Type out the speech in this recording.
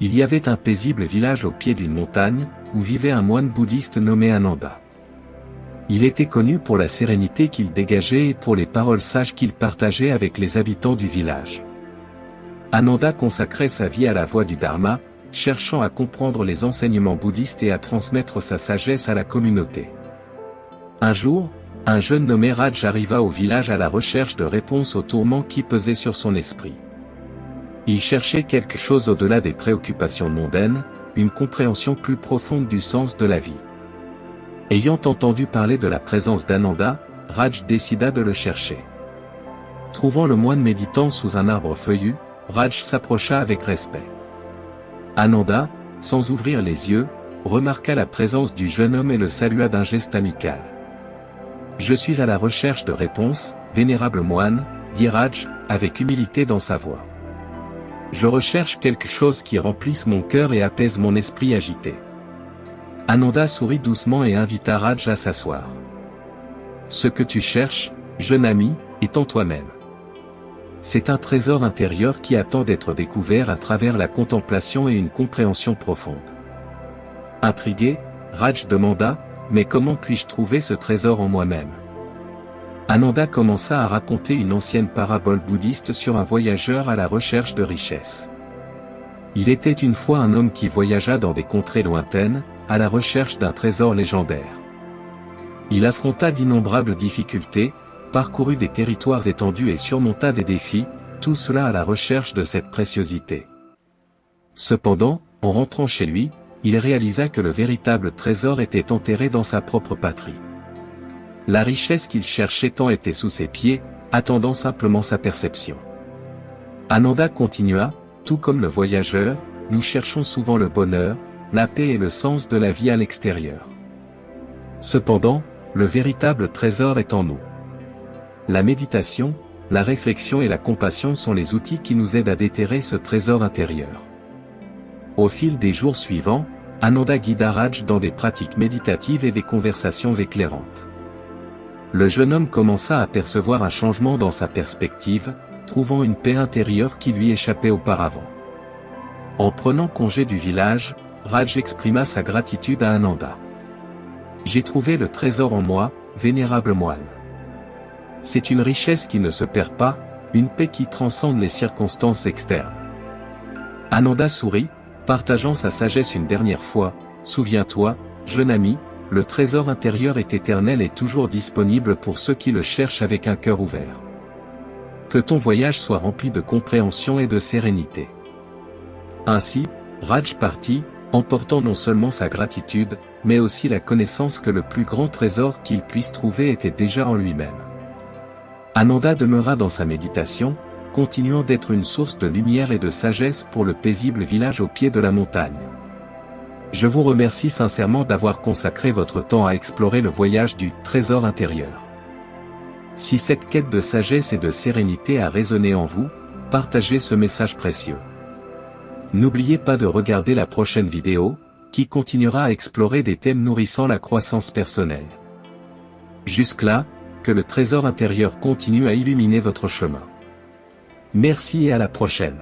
Il y avait un paisible village au pied d'une montagne, où vivait un moine bouddhiste nommé Ananda. Il était connu pour la sérénité qu'il dégageait et pour les paroles sages qu'il partageait avec les habitants du village. Ananda consacrait sa vie à la voie du Dharma, cherchant à comprendre les enseignements bouddhistes et à transmettre sa sagesse à la communauté. Un jour, un jeune nommé Raj arriva au village à la recherche de réponses aux tourments qui pesaient sur son esprit. Il cherchait quelque chose au-delà des préoccupations mondaines, une compréhension plus profonde du sens de la vie. Ayant entendu parler de la présence d'Ananda, Raj décida de le chercher. Trouvant le moine méditant sous un arbre feuillu, Raj s'approcha avec respect. Ananda, sans ouvrir les yeux, remarqua la présence du jeune homme et le salua d'un geste amical. « Je suis à la recherche de réponses, vénérable moine, » dit Raj, avec humilité dans sa voix. « Je recherche quelque chose qui remplisse mon cœur et apaise mon esprit agité. » Ananda sourit doucement et invita Raj à s'asseoir. « Ce que tu cherches, jeune ami, est en toi-même. C'est un trésor intérieur qui attend d'être découvert à travers la contemplation et une compréhension profonde. » Intrigué, Raj demanda, « Mais comment puis-je trouver ce trésor en moi-même » Ananda commença à raconter une ancienne parabole bouddhiste sur un voyageur à la recherche de richesses. Il était une fois un homme qui voyagea dans des contrées lointaines, à la recherche d'un trésor légendaire. Il affronta d'innombrables difficultés, parcourut des territoires étendus et surmonta des défis, tout cela à la recherche de cette préciosité. Cependant, en rentrant chez lui, il réalisa que le véritable trésor était enterré dans sa propre patrie. La richesse qu'il cherchait tant était sous ses pieds, attendant simplement sa perception. Ananda continua, tout comme le voyageur, nous cherchons souvent le bonheur, la paix et le sens de la vie à l'extérieur. Cependant, le véritable trésor est en nous. La méditation, la réflexion et la compassion sont les outils qui nous aident à déterrer ce trésor intérieur. Au fil des jours suivants, Ananda guida Raj dans des pratiques méditatives et des conversations éclairantes. Le jeune homme commença à percevoir un changement dans sa perspective, trouvant une paix intérieure qui lui échappait auparavant. En prenant congé du village, Raj exprima sa gratitude à Ananda. « J'ai trouvé le trésor en moi, vénérable moine. C'est une richesse qui ne se perd pas, une paix qui transcende les circonstances externes. » Ananda sourit, partageant sa sagesse une dernière fois, « Souviens-toi, jeune ami, le trésor intérieur est éternel et toujours disponible pour ceux qui le cherchent avec un cœur ouvert. Que ton voyage soit rempli de compréhension et de sérénité. » Ainsi, Raj partit, emportant non seulement sa gratitude, mais aussi la connaissance que le plus grand trésor qu'il puisse trouver était déjà en lui-même. Ananda demeura dans sa méditation, continuant d'être une source de lumière et de sagesse pour le paisible village au pied de la montagne. Je vous remercie sincèrement d'avoir consacré votre temps à explorer le voyage du trésor intérieur. Si cette quête de sagesse et de sérénité a résonné en vous, partagez ce message précieux. N'oubliez pas de regarder la prochaine vidéo, qui continuera à explorer des thèmes nourrissant la croissance personnelle. Jusque-là, que le trésor intérieur continue à illuminer votre chemin. Merci et à la prochaine.